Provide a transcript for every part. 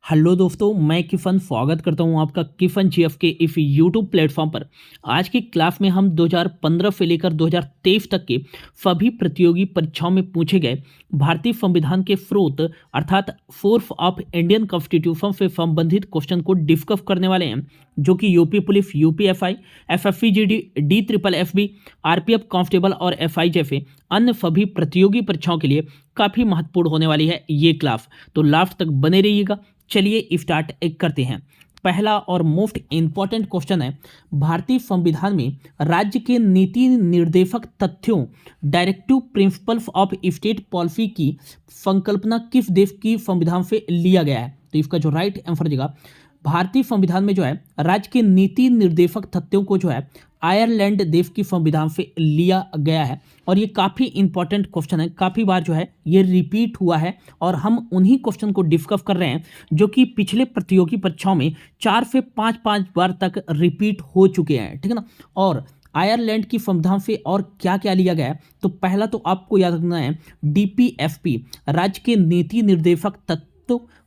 Hello दोस्तों, मैं किफ़न स्वागत करता हूं आपका किफ़न जीएफ के इस यूट्यूब प्लेटफॉर्म पर। आज की क्लास में हम 2015 से लेकर 2023 तक के सभी प्रतियोगी परीक्षाओं में पूछे गए भारतीय संविधान के स्रोत अर्थात सोर्स ऑफ इंडियन कॉन्स्टिट्यूशन से संबंधित क्वेश्चन को डिस्कस करने वाले हैं, जो कि UP police, UPFI, SSC GD, DSSB, RPF constable और एफआई जैसे अन्य सभी प्रतियोगी परीक्षाओं के लिए काफ़ी महत्वपूर्ण होने वाली है ये क्लास। तो लास्ट तक बने रहिएगा। चलिए स्टार्ट करते हैं। पहला और मोस्ट इंपॉर्टेंट क्वेश्चन है, भारतीय संविधान में राज्य के नीति निर्देशक तथ्यों directive principles of state policy की संकल्पना किस देश की संविधान से लिया गया है? तो इसका जो राइट आंसर हो जाएगा, भारतीय संविधान में जो है राज्य के नीति निर्देशक तथ्यों को जो है आयरलैंड देश की संविधान से लिया गया है। और ये काफ़ी इंपॉर्टेंट क्वेश्चन है, काफ़ी बार जो है ये रिपीट हुआ है और हम उन्हीं क्वेश्चन को डिस्कस कर रहे हैं जो कि पिछले प्रतियोगी परीक्षाओं में 4 से 5 बार तक रिपीट हो चुके हैं, ठीक है ना। और आयरलैंड की संविधान से और क्या क्या लिया गया है? तो पहला तो आपको याद रखना है DPSP, राज्य के नीति निर्देशक तत्व,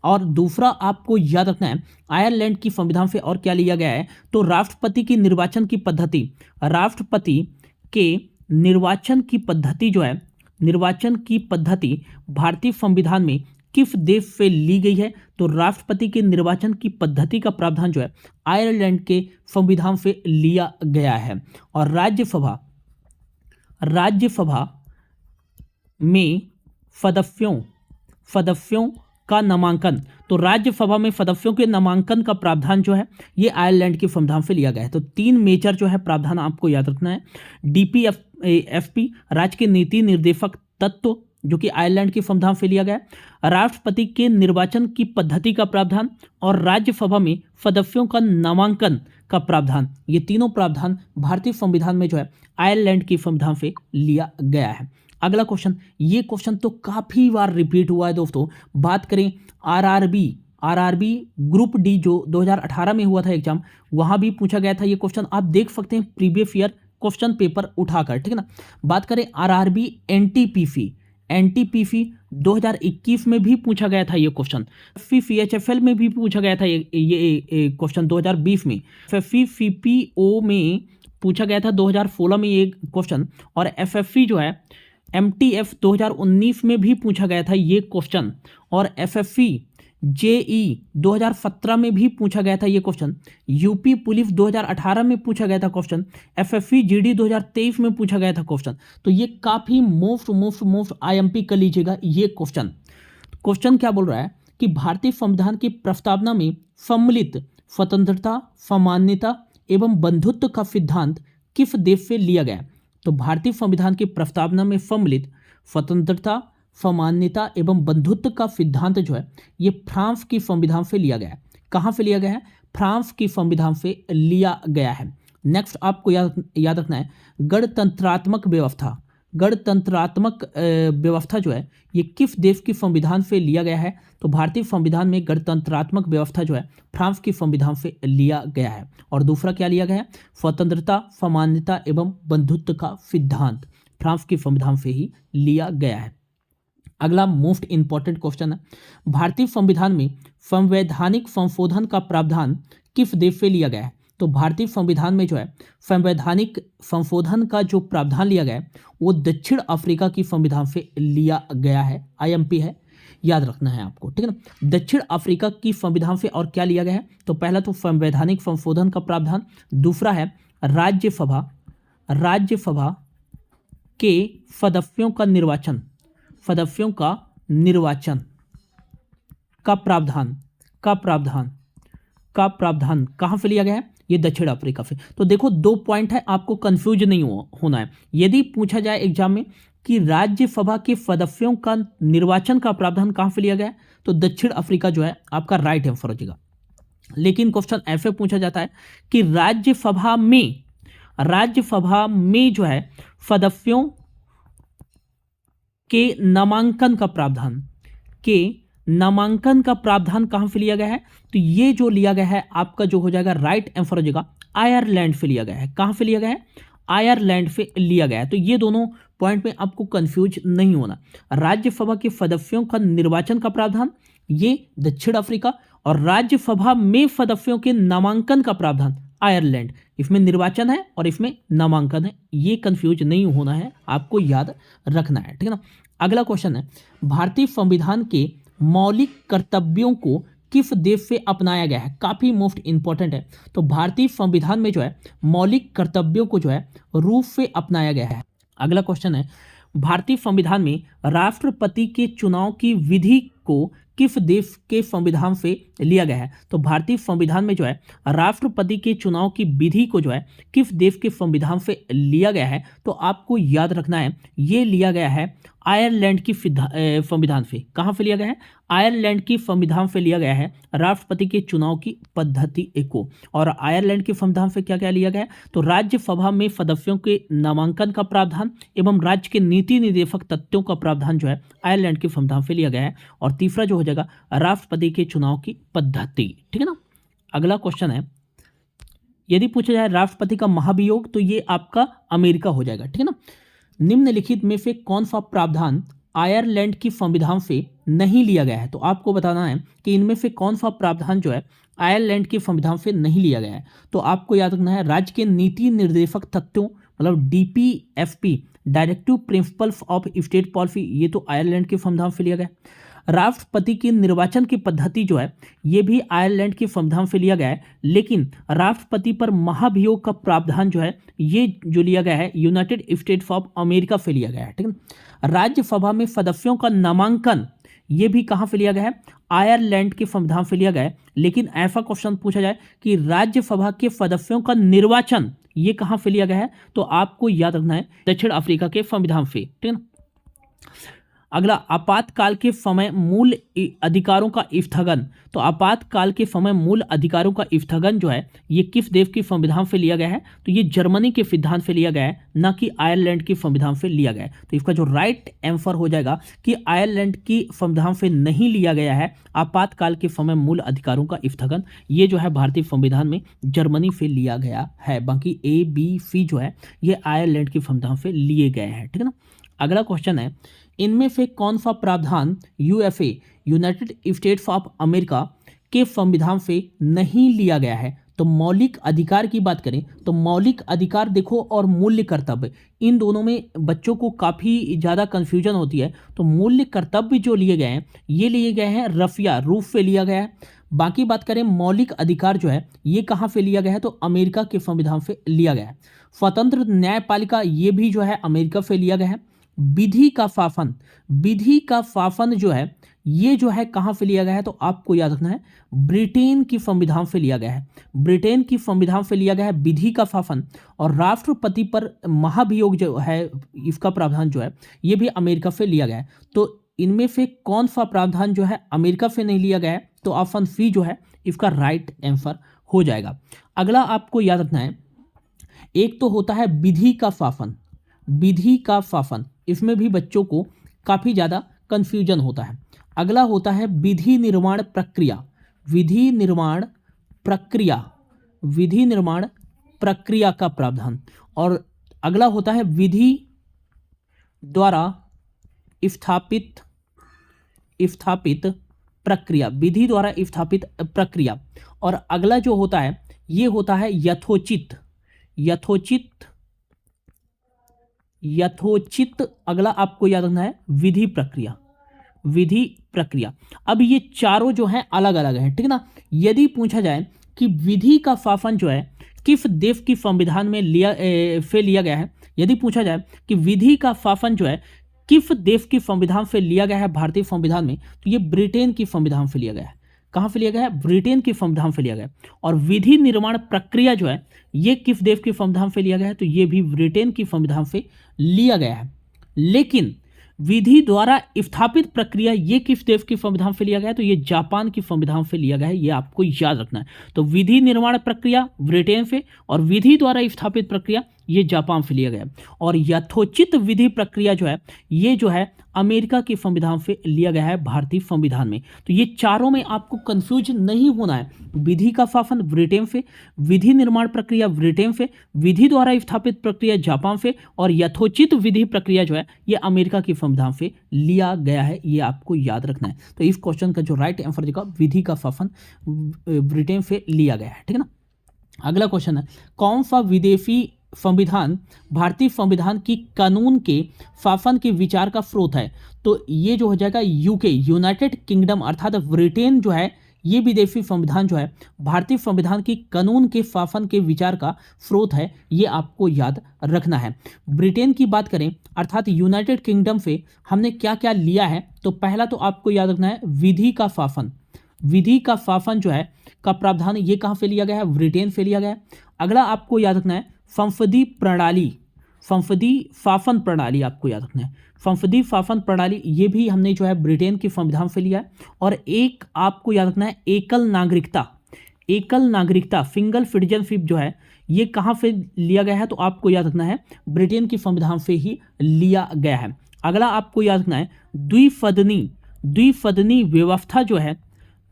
और दूसरा आपको याद रखना है आयरलैंड की संविधान से और क्या लिया गया है? तो राष्ट्रपति की निर्वाचन की पद्धति, राष्ट्रपति के निर्वाचन की पद्धति जो है, निर्वाचन की पद्धति भारतीय संविधान में किस देश से ली गई है? तो राष्ट्रपति के निर्वाचन की पद्धति का प्रावधान जो है आयरलैंड के संविधान से लिया गया है। और राज्यसभा में सदस्यों का नामांकन, तो राज्यसभा में सदस्यों के नामांकन का प्रावधान जो है ये आयरलैंड के संविधान से लिया गया है। तो 3 मेजर जो है प्रावधान आपको याद रखना है। DPSP, राज्य के नीति निर्देशक तत्व, जो कि आयरलैंड के संविधान से लिया गया है, राष्ट्रपति के निर्वाचन की पद्धति का प्रावधान और राज्यसभा में सदस्यों का नामांकन का प्रावधान, ये तीनों प्रावधान भारतीय संविधान में जो है आयरलैंड की संविधान से लिया गया है। अगला क्वेश्चन, ये क्वेश्चन तो काफ़ी बार रिपीट हुआ है दोस्तों। बात करें आरआरबी ग्रुप डी जो 2018 में हुआ था एग्जाम, वहाँ भी पूछा गया था ये क्वेश्चन। आप देख सकते हैं प्रीवियस ईयर क्वेश्चन पेपर उठाकर, ठीक है ना। बात करें आरआरबी एनटीपीसी 2021 में भी पूछा गया था ये क्वेश्चन। CHFL में भी पूछा गया था ये क्वेश्चन 2020 में। CPO में पूछा गया था 2016 में ये क्वेश्चन। और FFC जो है MTF 2019 में भी पूछा गया था ये क्वेश्चन। और FFC JE 2017 में भी पूछा गया था ये क्वेश्चन। यूपी पुलिस 2018 में पूछा गया था क्वेश्चन। FFC GD 2023 में पूछा गया था क्वेश्चन। तो ये काफ़ी मोस्ट IMP कर लीजिएगा ये क्वेश्चन क्या बोल रहा है कि भारतीय संविधान की प्रस्तावना में सम्मिलित स्वतंत्रता, सामान्यता एवं बंधुत्व का सिद्धांत किस देश से लिया गया? तो भारतीय संविधान की प्रस्तावना में सम्मिलित स्वतंत्रता, सामान्यता एवं बंधुत्व का सिद्धांत जो है ये फ्रांस की संविधान से लिया गया है। कहाँ से लिया गया है? फ्रांस की संविधान से लिया गया है। नेक्स्ट आपको याद रखना है गणतंत्रात्मक व्यवस्था जो है ये किस देश की संविधान से लिया गया है? तो भारतीय संविधान में गणतंत्रात्मक व्यवस्था जो है फ्रांस की संविधान से लिया गया है। और दूसरा क्या लिया गया है? स्वतंत्रता, सामान्यता एवं बंधुत्व का सिद्धांत फ्रांस की संविधान से ही लिया गया है। अगला मोस्ट इंपॉर्टेंट क्वेश्चन है, भारतीय संविधान में संवैधानिक संशोधन का प्रावधान किस देश से लिया गया है? तो भारतीय संविधान में जो है संवैधानिक संशोधन का जो प्रावधान लिया गया है वो दक्षिण अफ्रीका की संविधान से लिया गया है। IMP है, याद रखना है आपको, ठीक है ना। दक्षिण अफ्रीका की संविधान से और क्या लिया गया है? तो पहला तो संवैधानिक संशोधन का प्रावधान, दूसरा है राज्यसभा के सदस्यों का निर्वाचन का प्रावधान कहाँ से लिया गया है? ये दक्षिण अफ्रीका से। तो देखो 2 पॉइंट है, आपको कंफ्यूज नहीं होना है। यदि पूछा जाए एग्जाम में कि राज्यसभा के सदस्यों का निर्वाचन का प्रावधान कहाँ से लिया गया है, तो दक्षिण अफ्रीका जो है आपका राइट आंसर हो जाएगा। लेकिन क्वेश्चन ऐसे पूछा जाता है कि राज्यसभा में जो है सदस्यों के नामांकन का प्रावधान कहां से लिया गया है? तो ये जो लिया गया है आपका जो हो जाएगा राइट आंसर हो जाएगा आयरलैंड से लिया गया है। कहां से लिया गया है? आयरलैंड से लिया गया है। तो ये दोनों पॉइंट में आपको कंफ्यूज नहीं होना। राज्यसभा के सदस्यों का निर्वाचन का प्रावधान ये दक्षिण अफ्रीका, और राज्यसभा में सदस्यों के नामांकन का प्रावधान आयरलैंड। इसमें निर्वाचन है और इसमें नामांकन है, ये कंफ्यूज नहीं होना है, आपको याद रखना है, ठीक है ना। अगला क्वेश्चन है, भारतीय संविधान के मौलिक कर्तव्यों को किस देश से अपनाया गया है? काफी मोस्ट इंपॉर्टेंट है। तो भारतीय संविधान में जो है मौलिक कर्तव्यों को जो है रूस से अपनाया गया है। अगला क्वेश्चन है, भारतीय संविधान में राष्ट्रपति के चुनाव की विधि को किस देश के संविधान से लिया गया है? तो भारतीय संविधान में जो है राष्ट्रपति के चुनाव की विधि को जो है किस देश के संविधान से लिया गया है? तो आपको याद रखना है, ये लिया गया है आयरलैंड की संविधान से। कहाँ से लिया गया है? आयरलैंड की संविधान से लिया गया है राष्ट्रपति के चुनाव की पद्धति को। और आयरलैंड के संविधान से क्या क्या लिया गया है? तो राज्यसभा में सदस्यों के नामांकन का प्रावधान एवं राज्य के नीति निर्देशक तथ्यों का प्रावधान जो है आयरलैंड के संविधान से लिया गया है। और तीसरा जो हो जाएगा राष्ट्रपति के चुनाव की पद्धति, ठीक है ना। अगला क्वेश्चन है, यदि पूछा जाए राष्ट्रपति का महाभियोग, तो ये आपका अमेरिका हो जाएगा, ठीक है ना। निम्नलिखित में से कौन सा प्रावधान आयरलैंड की संविधान से नहीं लिया गया है? तो आपको बताना है कि इनमें से कौन सा प्रावधान जो है आयरलैंड के संविधान से नहीं लिया गया है। तो आपको याद रखना है, राज्य के नीति निर्देशक तथ्यों मतलब DPFP directive principles of state policy, ये तो आयरलैंड के संविधान से लिया गया। राष्ट्रपति के निर्वाचन की पद्धति जो है ये भी आयरलैंड के संविधान से लिया गया है, लेकिन राष्ट्रपति पर महाभियोग का प्रावधान जो है ये जो लिया गया है यूनाइटेड स्टेट्स ऑफ अमेरिका से लिया गया है, ठीक है। राज्यसभा में सदस्यों का नामांकन ये भी कहाँ से लिया गया है? आयरलैंड के संविधान से लिया गया है। लेकिन ऐसा क्वेश्चन पूछा जाए कि राज्यसभा के सदस्यों का निर्वाचन ये कहाँ से लिया गया है? तो आपको याद रखना है दक्षिण अफ्रीका के संविधान से, ठीक है ना। अगला, आपातकाल के समय मूल अधिकारों का स्थगन। तो आपातकाल के समय मूल अधिकारों का स्थगन जो है ये किस देश के संविधान से लिया गया है? तो ये जर्मनी के सिद्धांत से लिया गया है, ना कि आयरलैंड के संविधान से लिया गया है। तो इसका जो राइट आंसर हो जाएगा कि आयरलैंड की संविधान से नहीं लिया गया है आपातकाल के समय मूल अधिकारों का स्थगन। ये जो है भारतीय संविधान में जर्मनी से लिया गया है। बाकी ABC जो है ये आयरलैंड के संविधान से लिए गए हैं, ठीक है ना। अगला क्वेश्चन है, इनमें से कौन सा प्रावधान USA United states of America के संविधान से नहीं लिया गया है? तो मौलिक अधिकार की बात करें तो मौलिक अधिकार देखो और मूल्य कर्तव्य, इन दोनों में बच्चों को काफ़ी ज़्यादा कन्फ्यूजन होती है। तो मूल्य कर्तव्य जो लिए गए हैं ये लिए गए हैं रफिया रूस से लिया गया है। बाकी बात करें मौलिक अधिकार जो है ये कहाँ से लिया गया है? तो अमेरिका के संविधान से लिया गया है। स्वतंत्र न्यायपालिका ये भी जो है अमेरिका से लिया गया है। विधि का शासन जो है ये जो है कहाँ से लिया गया है? तो आपको याद रखना है ब्रिटेन की संविधान से लिया गया है। ब्रिटेन की संविधान से लिया गया है विधि का शासन। और राष्ट्रपति पर महाभियोग जो है इसका प्रावधान जो है ये भी अमेरिका से लिया गया है। तो इनमें से कौन सा प्रावधान जो है अमेरिका से नहीं लिया गया है? तो ऑप्शन C जो है इसका राइट आंसर हो जाएगा। अगला आपको याद रखना है, एक तो होता है विधि का शासन, इसमें भी बच्चों को काफ़ी ज़्यादा कन्फ्यूजन होता है। अगला होता है विधि निर्माण प्रक्रिया का प्रावधान। और अगला होता है विधि द्वारा स्थापित प्रक्रिया। और अगला जो होता है ये होता है यथोचित। अगला आपको याद रखना है विधि प्रक्रिया। अब ये चारों जो हैं अलग अलग हैं, ठीक है ना। यदि पूछा जाए कि विधि का शासन जो है किस देश की संविधान में लिया गया है, यदि पूछा जाए कि विधि का शासन जो है किस देश की संविधान से लिया गया है भारतीय संविधान में, तो ये ब्रिटेन की संविधान से लिया गया है। कहाँ से लिया गया है? ब्रिटेन के संविधान से लिया गया है। और विधि निर्माण प्रक्रिया जो है ये किस देश के संविधान से लिया गया है? तो ये भी ब्रिटेन की संविधान से लिया गया है। लेकिन विधि द्वारा स्थापित प्रक्रिया ये किस देश के संविधान से लिया गया है? तो ये जापान की संविधान से लिया गया है, ये आपको याद रखना है। तो विधि निर्माण प्रक्रिया ब्रिटेन से और विधि द्वारा स्थापित प्रक्रिया ये जापान से लिया गया है। और यथोचित विधि प्रक्रिया जो है ये जो है अमेरिका के संविधान से लिया गया है भारतीय संविधान में। तो ये चारों में आपको कंफ्यूज नहीं होना है। विधि का शासन ब्रिटेन से, विधि निर्माण प्रक्रिया ब्रिटेन से, विधि द्वारा स्थापित प्रक्रिया जापान से, और यथोचित विधि प्रक्रिया जो है ये अमेरिका के संविधान से लिया गया है। ये आपको याद रखना है। तो इस क्वेश्चन का जो राइट आंसर देगा विधि का शासन ब्रिटेन से लिया गया है। ठीक है ना। अगला क्वेश्चन है, कौन सा विदेशी संविधान भारतीय संविधान की कानून के शासन के विचार का स्रोत है? तो ये जो हो जाएगा यूके, यूनाइटेड किंगडम अर्थात ब्रिटेन जो है ये विदेशी संविधान जो है भारतीय संविधान की कानून के शासन के विचार का स्रोत है। ये आपको याद रखना है। ब्रिटेन की बात करें अर्थात यूनाइटेड किंगडम से हमने क्या क्या लिया है, तो पहला तो आपको याद रखना है विधि का शासन। विधि का शासन जो है का प्रावधान ये कहाँ से लिया गया है? ब्रिटेन से लिया गया है। अगला आपको याद रखना है संसदीय प्रणाली, संसदीय शासन प्रणाली आपको याद रखना है। संसदीय शासन प्रणाली ये भी हमने जो है ब्रिटेन के संविधान से लिया है। और एक आपको याद रखना है एकल नागरिकता, एकल नागरिकता सिंगल सिटीजनशिप जो है ये कहाँ से लिया गया है? तो आपको याद रखना है ब्रिटेन के संविधान से ही लिया गया है। अगला आपको याद रखना है द्विसदनी व्यवस्था जो है,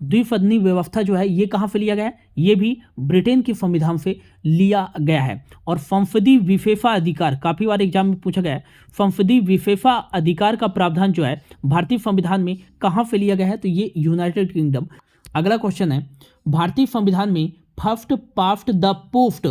द्विसदनी व्यवस्था जो है ये कहाँ से लिया गया है? ये भी ब्रिटेन के संविधान से लिया गया है। और संसदीय विशेषाधिकार काफी बार एग्जाम में पूछा गया है। संसदीय विशेषाधिकार का प्रावधान जो है भारतीय संविधान में कहाँ से लिया गया है? तो ये यूनाइटेड किंगडम। अगला क्वेश्चन है, भारतीय संविधान में फर्स्ट पास्ट द पोस्ट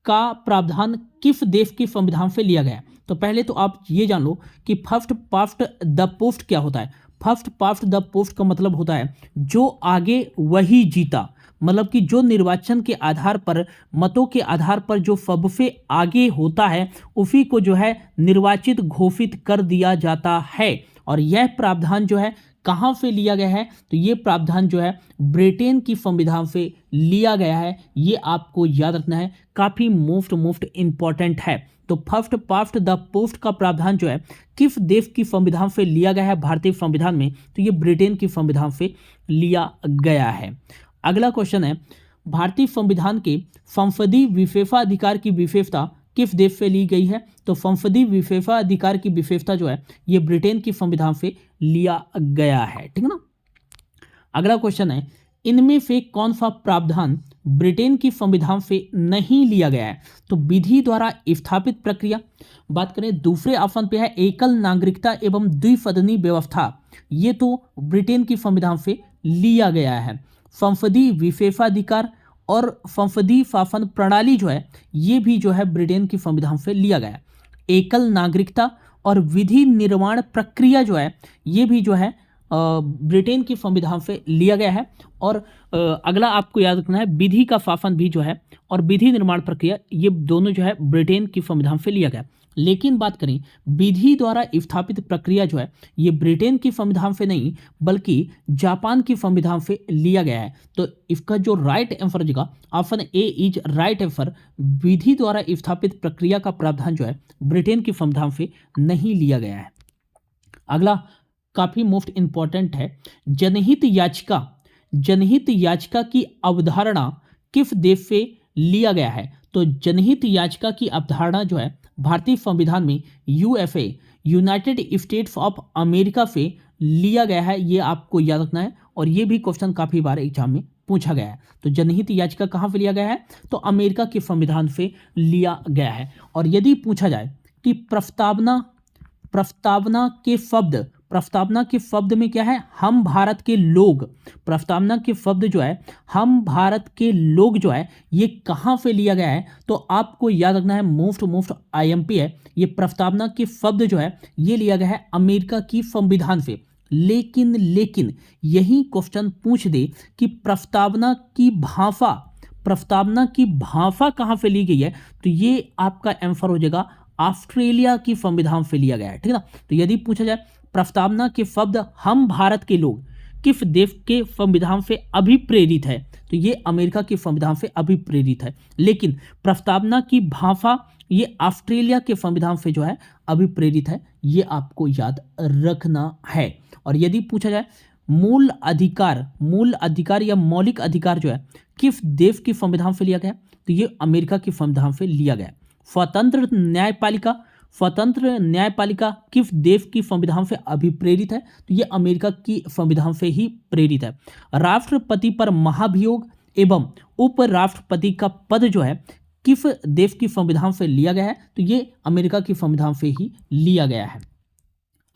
का प्रावधान किस देश के संविधान से लिया गया है? तो पहले तो आप ये जान लो कि फर्स्ट पास्ट द पोस्ट क्या होता है। फर्स्ट पास्ट द पोस्ट का मतलब होता है जो आगे वही जीता, मतलब कि जो निर्वाचन के आधार पर, मतों के आधार पर जो सबसे आगे होता है उसी को जो है निर्वाचित घोषित कर दिया जाता है। और यह प्रावधान जो है कहाँ से लिया गया है? तो ये प्रावधान जो है ब्रिटेन की संविधान से लिया गया है। ये आपको याद रखना है, काफ़ी मोस्ट इंपॉर्टेंट है। तो फर्स्ट पास्ट द पोस्ट का प्रावधान जो है किस देश की संविधान से लिया गया है भारतीय संविधान में? तो ये ब्रिटेन की संविधान से लिया गया है। अगला क्वेश्चन है, भारतीय संविधान के संसदीय विशेषाधिकार की विशेषता किस देश से ली गई है? तो संसदीय विशेषाधिकार की विशेषता जो है ये ब्रिटेन की संविधान से लिया गया है। ठीक है ना। अगला क्वेश्चन है, इनमें से कौन सा प्रावधान ब्रिटेन की संविधान से नहीं लिया गया है? तो विधि द्वारा स्थापित प्रक्रिया, बात करें दूसरे ऑप्शन पे है एकल नागरिकता एवं द्विसदनी व्यवस्था, ये तो ब्रिटेन की संविधान से लिया गया है। संसदीय विशेषाधिकार और संसदीय शासन प्रणाली जो है ये भी जो है ब्रिटेन की संविधान से लिया गया है। एकल नागरिकता और विधि निर्माण प्रक्रिया जो है ये भी जो है ब्रिटेन की संविधान से लिया गया है। और अगला आपको याद रखना है विधि का शासन भी जो है और विधि निर्माण प्रक्रिया ये दोनों जो है ब्रिटेन की संविधान से लिया गया। लेकिन बात करें विधि द्वारा स्थापित प्रक्रिया जो है ये ब्रिटेन की संविधान से नहीं बल्कि जापान की संविधान से लिया गया है। तो इसका जो राइट आंसर होगा option A is right answer. विधि द्वारा स्थापित प्रक्रिया का प्रावधान जो है ब्रिटेन की संविधान से नहीं लिया गया है। अगला काफी मोस्ट इंपॉर्टेंट है, जनहित याचिका, जनहित याचिका की अवधारणा किस देश से लिया गया है? तो जनहित याचिका की अवधारणा जो है भारतीय संविधान में USA, United states of America से लिया गया है। ये आपको याद रखना है और ये भी क्वेश्चन काफी बार एग्जाम में पूछा गया है। तो जनहित याचिका कहाँ से लिया गया है? तो अमेरिका के संविधान से लिया गया है। और यदि पूछा जाए कि प्रस्तावना के शब्द, प्रस्तावना के शब्द में क्या है? हम भारत के लोग। प्रस्तावना के शब्द जो है हम भारत के लोग जो है ये कहाँ से लिया गया है? तो आपको याद रखना है मोस्ट आईएमपी है। ये प्रस्तावना के शब्द जो है ये लिया गया है अमेरिका की संविधान से। लेकिन यही क्वेश्चन पूछ दे कि प्रस्तावना की भाषा कहाँ से ली गई है? तो ये आपका आंसर हो जाएगा ऑस्ट्रेलिया की संविधान से लिया गया है। ठीक है ना। तो यदि पूछा जाए प्रस्तावना के शब्द हम भारत के लोग किस देश के संविधान से अभिप्रेरित है? तो ये अमेरिका के संविधान से अभिप्रेरित है। लेकिन प्रस्तावना की भाषा ये ऑस्ट्रेलिया के संविधान से जो है अभिप्रेरित है। ये आपको याद रखना है। और यदि पूछा जाए मूल अधिकार या मौलिक अधिकार जो है किस देश के संविधान से लिया गया? तो ये अमेरिका के संविधान से लिया गया। स्वतंत्र न्यायपालिका, स्वतंत्र न्यायपालिका किस देश की संविधान से अभिप्रेरित है? तो ये अमेरिका की संविधान से ही प्रेरित है। राष्ट्रपति पर महाभियोग एवं उपराष्ट्रपति का पद जो है किस देश की संविधान से लिया गया है? तो ये अमेरिका की संविधान से ही लिया गया है।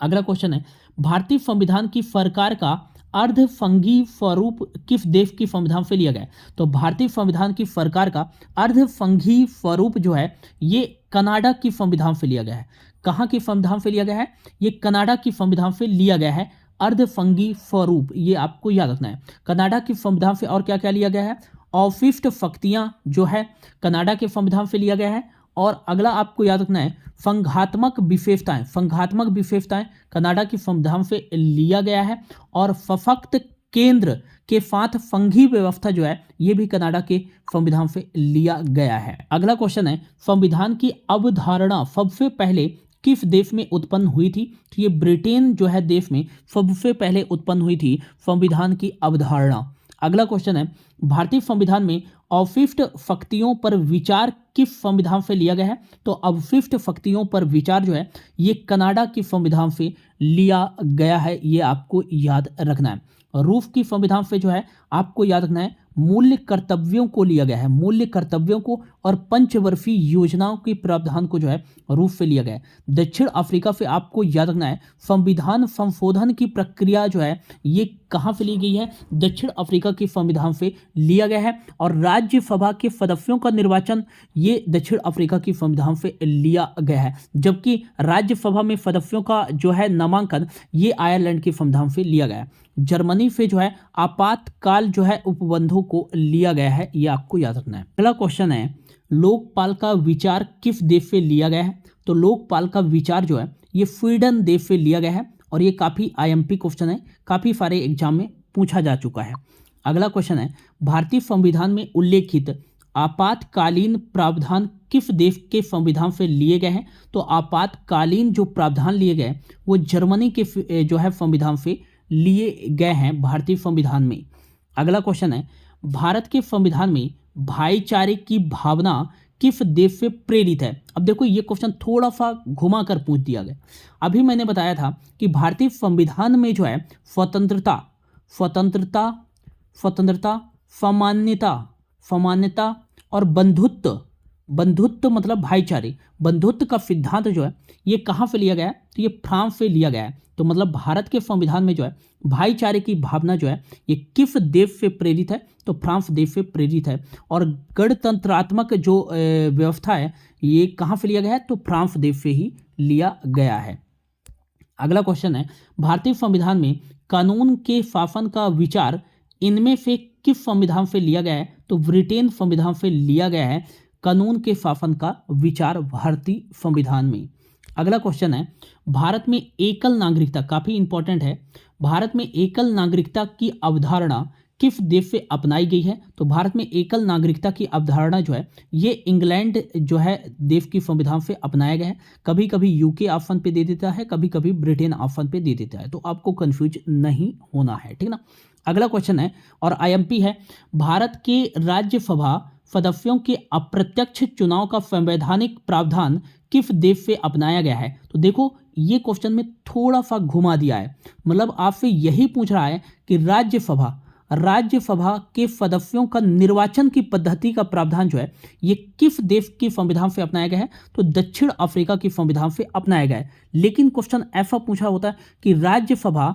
अगला क्वेश्चन है, भारतीय संविधान की सरकार का अर्धसंघीय स्वरूप किस देश की संविधान से लिया गया है? तो भारतीय संविधान की सरकार का अर्धसंघीय स्वरूप जो है ये कनाडा की संविधान से लिया गया है। कहाँ की संविधान से लिया गया है? ये कनाडा की संविधान से लिया गया है अर्धसंघीय स्वरूप, ये आपको याद रखना है। कनाडा की संविधान से और क्या क्या लिया गया है? अवशिष्ट शक्तियां जो है कनाडा के संविधान से लिया गया है। और अगला आपको याद रखना है संघात्मक विशेषताएं, संघात्मक विशेषताएं कनाडा की संविधान से लिया गया है। और सशक्त केंद्र के साथ संघीय व्यवस्था जो है ये भी कनाडा के संविधान से लिया गया है। अगला क्वेश्चन है, संविधान की अवधारणा सबसे पहले किस देश में उत्पन्न हुई थी? तो ये ब्रिटेन जो है देश में सबसे पहले उत्पन्न हुई थी संविधान की अवधारणा। अगला क्वेश्चन है, भारतीय संविधान में अवशिष्ट शक्तियों पर विचार किस संविधान से लिया गया है? तो अवशिष्ट शक्तियों पर विचार जो है ये कनाडा की संविधान से लिया गया है, ये आपको याद रखना है। रूस की संविधान से जो है आपको याद रखना है मूल्य कर्तव्यों को लिया गया है, मूल्य कर्तव्यों को और पंचवर्षीय योजनाओं के प्रावधान को जो है रूस से लिया गया है। दक्षिण अफ्रीका से आपको याद रखना है संविधान संशोधन की प्रक्रिया जो है ये कहाँ से ली गई है? दक्षिण अफ्रीका की संविधान से लिया गया है। और राज्यसभा के सदस्यों का निर्वाचन ये दक्षिण अफ्रीका की संविधान से लिया गया है, जबकि राज्यसभा में सदस्यों का जो है नामांकन ये आयरलैंड की संविधान से लिया गया है। जर्मनी से जो है आपातकाल जो है उपबंधों को लिया गया है, ये आपको याद रखना है। अगला क्वेश्चन है, लोकपाल का विचार किस देश से लिया गया है? तो लोकपाल का विचार जो है ये स्वीडन देश से लिया गया है। और ये काफ़ी आईएमपी क्वेश्चन है, काफ़ी सारे एग्जाम में पूछा जा चुका है। अगला क्वेश्चन है, भारतीय संविधान में उल्लेखित आपातकालीन प्रावधान किस देश के संविधान से लिए गए हैं? तो आपातकालीन जो प्रावधान लिए गए वो जर्मनी के जो है संविधान से लिए गए हैं भारतीय संविधान में। अगला क्वेश्चन है, भारत के संविधान में भाईचारे की भावना किस देश से प्रेरित है? अब देखो ये क्वेश्चन थोड़ा सा घुमा कर पूछ दिया गया। अभी मैंने बताया था कि भारतीय संविधान में जो है स्वतंत्रता, स्वतंत्रता, स्वतंत्रता, सामान्यता, सामान्यता और बंधुत्व, बंधुत्व मतलब भाईचारे, बंधुत्व का सिद्धांत जो है ये कहाँ से लिया गया है? तो ये फ्रांस से लिया गया है। तो मतलब भारत के संविधान में जो है भाईचारे की भावना जो है ये किस देश से प्रेरित है? तो फ्रांस देश से प्रेरित है। और गणतंत्रात्मक जो व्यवस्था है ये कहाँ से लिया गया है? तो फ्रांस देश से ही लिया गया है। अगला क्वेश्चन है, भारतीय संविधान में कानून के शासन का विचार इनमें से किस संविधान से लिया गया है? तो ब्रिटेन संविधान से लिया गया है कानून के शासन का विचार भारतीय संविधान में। अगला क्वेश्चन है, भारत में एकल नागरिकता, काफी इंपॉर्टेंट है, भारत में एकल नागरिकता की अवधारणा किस देश से अपनाई गई है? तो भारत में एकल नागरिकता की अवधारणा जो है ये इंग्लैंड जो है देश की संविधान से अपनाया गया है। कभी कभी यूके ऑप्शन पे दे देता है, कभी कभी ब्रिटेन ऑप्शन पे दे देता है, तो आपको कंफ्यूज नहीं होना है, ठीक ना। अगला क्वेश्चन है और आईएमपी है, भारत के राज्यसभा सदस्यों के अप्रत्यक्ष चुनाव का संवैधानिक प्रावधान किस देश से अपनाया गया है? तो देखो ये क्वेश्चन में थोड़ा सा घुमा दिया है, मतलब आपसे यही पूछ रहा है कि राज्यसभा के सदस्यों का निर्वाचन की पद्धति का प्रावधान जो है ये किस देश की संविधान से अपनाया गया है? तो दक्षिण अफ्रीका की संविधान से अपनाया गया है। लेकिन क्वेश्चन ऐसा पूछा होता है कि राज्यसभा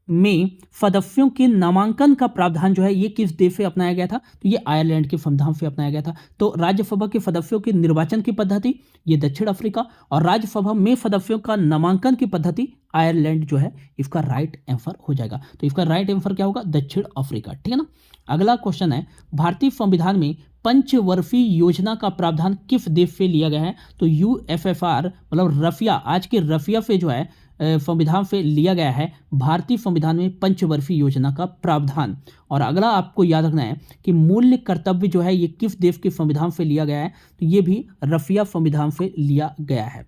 में सदस्यों के नामांकन का प्रावधान जो है ये किस देश से अपनाया गया था? तो ये आयरलैंड के संविधान से अपनाया गया था। तो राज्यसभा के सदस्यों के निर्वाचन की पद्धति ये दक्षिण अफ्रीका, और राज्यसभा में सदस्यों का नामांकन की पद्धति आयरलैंड जो है इसका राइट आंसर हो जाएगा। तो इसका राइट आंसर क्या होगा? दक्षिण अफ्रीका, ठीक है ना। अगला क्वेश्चन है, भारतीय संविधान में पंचवर्षीय योजना का प्रावधान किस देश से लिया गया है? तो यूएसएसआर मतलब रशिया, आज के रशिया से जो है संविधान से लिया गया है भारतीय संविधान में पंचवर्षीय योजना का प्रावधान। और अगला आपको याद रखना है कि मूल्य कर्तव्य जो है ये किस देश के संविधान से लिया गया है? तो ये भी रशिया संविधान से लिया गया है।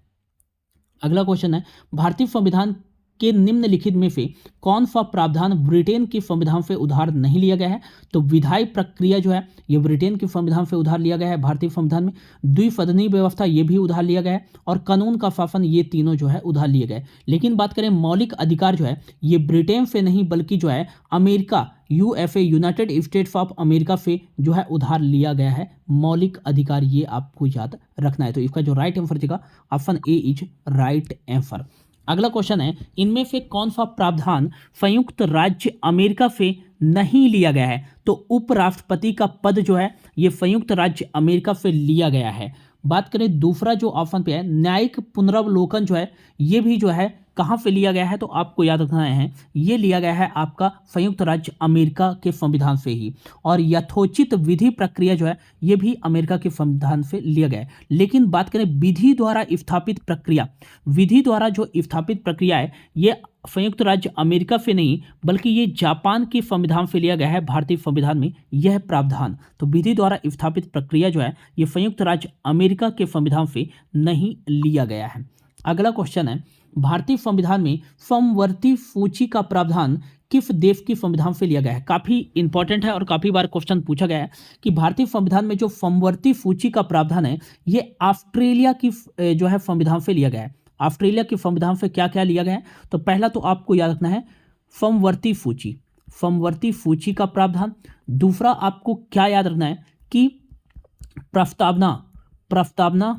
अगला क्वेश्चन है, भारतीय संविधान के निम्नलिखित में से कौन सा प्रावधान ब्रिटेन के संविधान से उधार नहीं लिया गया है? तो विधायी प्रक्रिया जो है ये ब्रिटेन के संविधान से उधार लिया गया है भारतीय संविधान में, द्विसदनीय व्यवस्था ये भी उधार लिया गया है, और कानून का शासन ये तीनों जो है उधार लिए गए। लेकिन बात करें मौलिक अधिकार जो है ये ब्रिटेन से नहीं बल्कि जो है America, USA, United states of America से जो है उधार लिया गया है मौलिक अधिकार, ये आपको याद रखना है। तो इसका जो राइट आंसर देगा option A is right answer. अगला क्वेश्चन है, इनमें से कौन सा प्रावधान संयुक्त राज्य अमेरिका से नहीं लिया गया है? तो उपराष्ट्रपति का पद जो है ये संयुक्त राज्य अमेरिका से लिया गया है। बात करें दूसरा जो ऑप्शन पे है न्यायिक पुनरावलोकन जो है ये भी जो है कहाँ से लिया गया है? तो आपको याद रखना है ये लिया गया है आपका संयुक्त राज्य अमेरिका के संविधान से ही, और यथोचित विधि प्रक्रिया जो है ये भी अमेरिका के संविधान से लिया गया है। लेकिन बात करें विधि द्वारा स्थापित प्रक्रिया, विधि द्वारा जो स्थापित प्रक्रिया है ये संयुक्त राज्य अमेरिका से नहीं बल्कि ये जापान के संविधान से लिया गया है भारतीय संविधान में यह प्रावधान। तो विधि द्वारा स्थापित प्रक्रिया जो है ये संयुक्त राज्य अमेरिका के संविधान से नहीं लिया गया है। अगला क्वेश्चन है, भारतीय संविधान में समवर्ती सूची का प्रावधान किस देश के संविधान से लिया गया है? काफी इंपॉर्टेंट है और काफी बार क्वेश्चन पूछा गया है कि भारतीय संविधान में जो समवर्ती सूची का प्रावधान है ये ऑस्ट्रेलिया की जो है संविधान से लिया गया है। ऑस्ट्रेलिया के संविधान से क्या क्या लिया गया है? तो पहला तो आपको याद रखना है समवर्ती सूची, समवर्ती सूची का प्रावधान। दूसरा आपको क्या याद रखना है कि प्रस्तावना, प्रस्तावना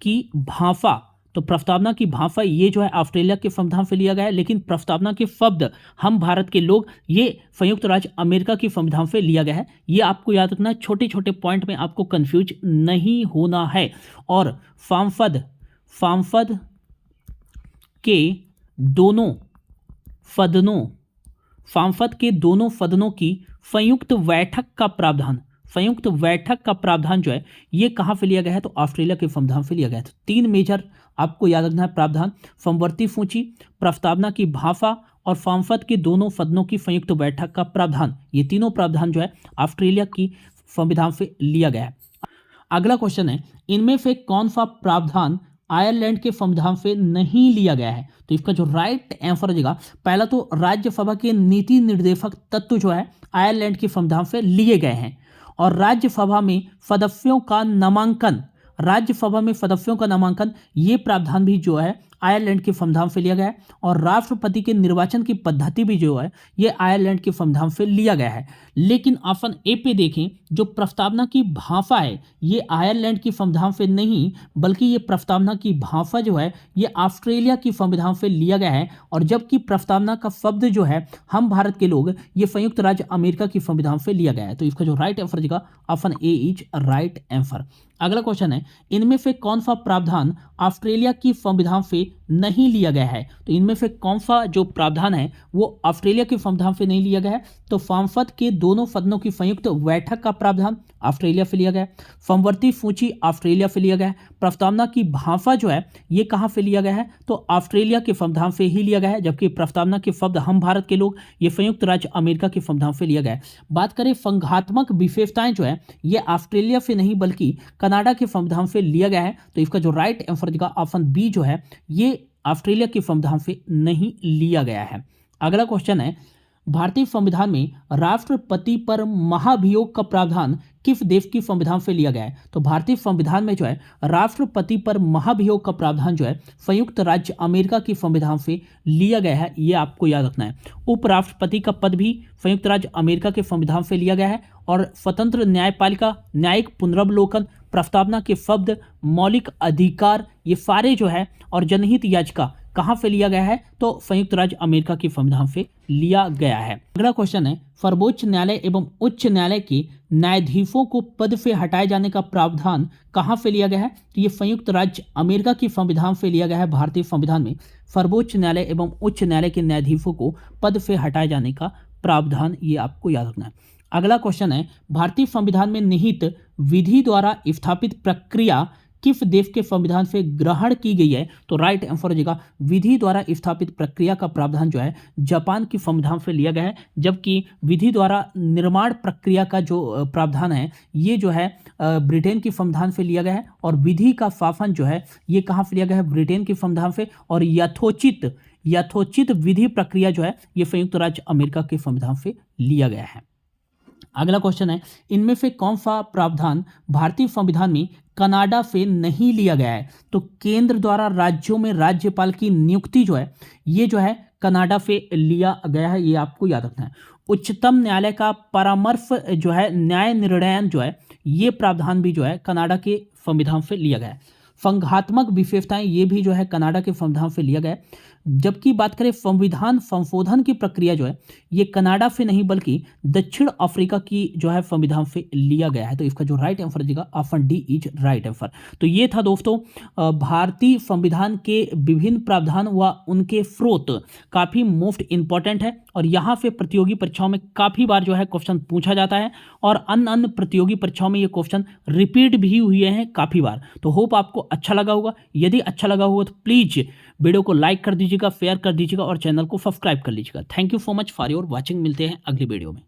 की भाषा, तो प्रस्तावना की भाषा ये जो है ऑस्ट्रेलिया के संविधान से लिया गया है, लेकिन प्रस्तावना के शब्द हम भारत के लोग ये संयुक्त राज्य अमेरिका के संविधान से लिया गया है। ये आपको याद रखना है, छोटे छोटे पॉइंट में आपको कंफ्यूज नहीं होना है। और सांसद के दोनों सदनों, सांसद के दोनों सदनों की संयुक्त बैठक का प्रावधान, संयुक्त बैठक का प्रावधान जो है ये कहाँ से लिया गया है? तो ऑस्ट्रेलिया के संविधान से लिया गया है। तो तीन मेजर आपको याद रखना है प्रावधान, समवर्ती सूची, प्रस्तावना की भाषा और सांसद के दोनों सदनों की संयुक्त बैठक का प्रावधान, ये तीनों प्रावधान जो है ऑस्ट्रेलिया की संविधान से लिया गया है। अगला क्वेश्चन है, इनमें से कौन सा प्रावधान आयरलैंड के संविधान से नहीं लिया गया है? तो इसका जो राइट आंसर देगा, पहला तो राज्यसभा के नीति निर्देशक तत्व जो है आयरलैंड के संविधान से लिए गए हैं, और राज्यसभा में सदस्यों का नामांकन, राज्यसभा में सदस्यों का नामांकन ये प्रावधान भी जो है आयरलैंड के संविधान से लिया गया है, और राष्ट्रपति के निर्वाचन की पद्धति भी जो है ये आयरलैंड के संविधान से लिया गया है। लेकिन ऑप्शन ए पे देखें, जो प्रस्तावना की भाषा है ये आयरलैंड के संविधान से नहीं बल्कि ये प्रस्तावना की भाषा जो है ये ऑस्ट्रेलिया की संविधान से लिया गया है, और जबकि प्रस्तावना का शब्द जो है हम भारत के लोग ये संयुक्त राज्य अमेरिका की संविधान से लिया गया है। तो इसका जो राइट आंसर देगा option A is right answer. अगला क्वेश्चन है, इनमें से कौन सा प्रावधान ऑस्ट्रेलिया की संविधान से नहीं लिया गया है? तो इनमें से कौन सा जो प्रावधान है वो ऑस्ट्रेलिया के संविधान से नहीं लिया गया है? तो सांसद के दोनों सदनों की संयुक्त बैठक का प्रावधान ऑस्ट्रेलिया से लिया गया है, समवर्ती सूची ऑस्ट्रेलिया से लिया गया है, प्रस्तावना की भाषा जो है ये कहाँ से लिया गया है? तो ऑस्ट्रेलिया के संविधान से ही लिया गया है, जबकि प्रस्तावना के शब्द हम भारत के लोग ये संयुक्त राज्य अमेरिका के संविधान से लिया गया है। बात करें संघात्मक विशेषताएं जो है ये ऑस्ट्रेलिया से नहीं बल्कि कनाडा के संविधान से लिया गया है। तो इसका जो राइट आंसर देगा ऑप्शन बी जो है ये ऑस्ट्रेलिया के संविधान से नहीं लिया गया है। अगला क्वेश्चन है, भारतीय संविधान में राष्ट्रपति पर महाभियोग का प्रावधान किस देश की संविधान से लिया गया है? तो भारतीय संविधान में जो है राष्ट्रपति पर महाभियोग का प्रावधान जो है संयुक्त राज्य अमेरिका की संविधान से लिया गया है, ये आपको याद रखना है। उपराष्ट्रपति का पद भी संयुक्त राज्य अमेरिका के संविधान से लिया गया है, और स्वतंत्र न्यायपालिका, न्यायिक पुनरावलोकन, प्रस्तावना के शब्द, मौलिक अधिकार ये सारे जो है और जनहित याचिका कहाँ से लिया गया है? तो संयुक्त राज्य अमेरिका की संविधान से लिया गया है। अगला क्वेश्चन है, सर्वोच्च न्यायालय एवं उच्च न्यायालय के न्यायाधीशों को पद से हटाए जाने का प्रावधान कहाँ से लिया गया है? तो ये संयुक्त राज्य अमेरिका की संविधान से लिया गया है। भारतीय संविधान में सर्वोच्च न्यायालय एवं उच्च न्यायालय के न्यायाधीशों को पद से हटाए जाने का प्रावधान, ये आपको याद रखना है। अगला क्वेश्चन है, भारतीय संविधान में निहित विधि द्वारा स्थापित प्रक्रिया किस देश के संविधान से ग्रहण की गई है? तो राइट आंसर हो जाएगा विधि द्वारा स्थापित प्रक्रिया का प्रावधान जो है जापान की संविधान से लिया गया है, जबकि विधि द्वारा निर्माण प्रक्रिया का जो प्रावधान है ये जो है ब्रिटेन की संविधान से लिया गया है, और विधि का शासन जो है ये कहाँ से लिया गया है? ब्रिटेन की संविधान से, और यथोचित यथोचित विधि प्रक्रिया जो है ये संयुक्त राज्य अमेरिका के संविधान से लिया गया है। अगला क्वेश्चन है, इनमें से कौन सा प्रावधान भारतीय संविधान में कनाडा से नहीं लिया गया है? तो केंद्र द्वारा राज्यों में राज्यपाल की नियुक्ति जो है ये जो है कनाडा से लिया गया है, ये आपको याद रखना है। उच्चतम न्यायालय का परामर्श जो है न्याय निर्णयन जो है ये प्रावधान भी जो है कनाडा के संविधान से लिया गया है। संघात्मक विशेषताएं ये भी जो है कनाडा के संविधान से लिया गया है। जबकि बात करें संविधान संशोधन की प्रक्रिया जो है ये कनाडा से नहीं बल्कि दक्षिण अफ्रीका की जो है संविधान से लिया गया है। तो इसका जो राइट आंसर देगा option D is right answer. तो ये था दोस्तों भारतीय संविधान के विभिन्न प्रावधान व उनके स्रोत काफी मोस्ट इंपॉर्टेंट है और यहाँ से प्रतियोगी परीक्षाओं में काफी बार जो है क्वेश्चन पूछा जाता है और अन्य प्रतियोगी परीक्षाओं में ये क्वेश्चन रिपीट भी हुए हैं काफी बार। तो होप आपको अच्छा लगा होगा। यदि अच्छा लगा होगा तो प्लीज वीडियो को लाइक कर दीजिएगा, शेयर कर दीजिएगा और चैनल को सब्सक्राइब कर लीजिएगा। Thank you so much for your watching. मिलते हैं अगली वीडियो में।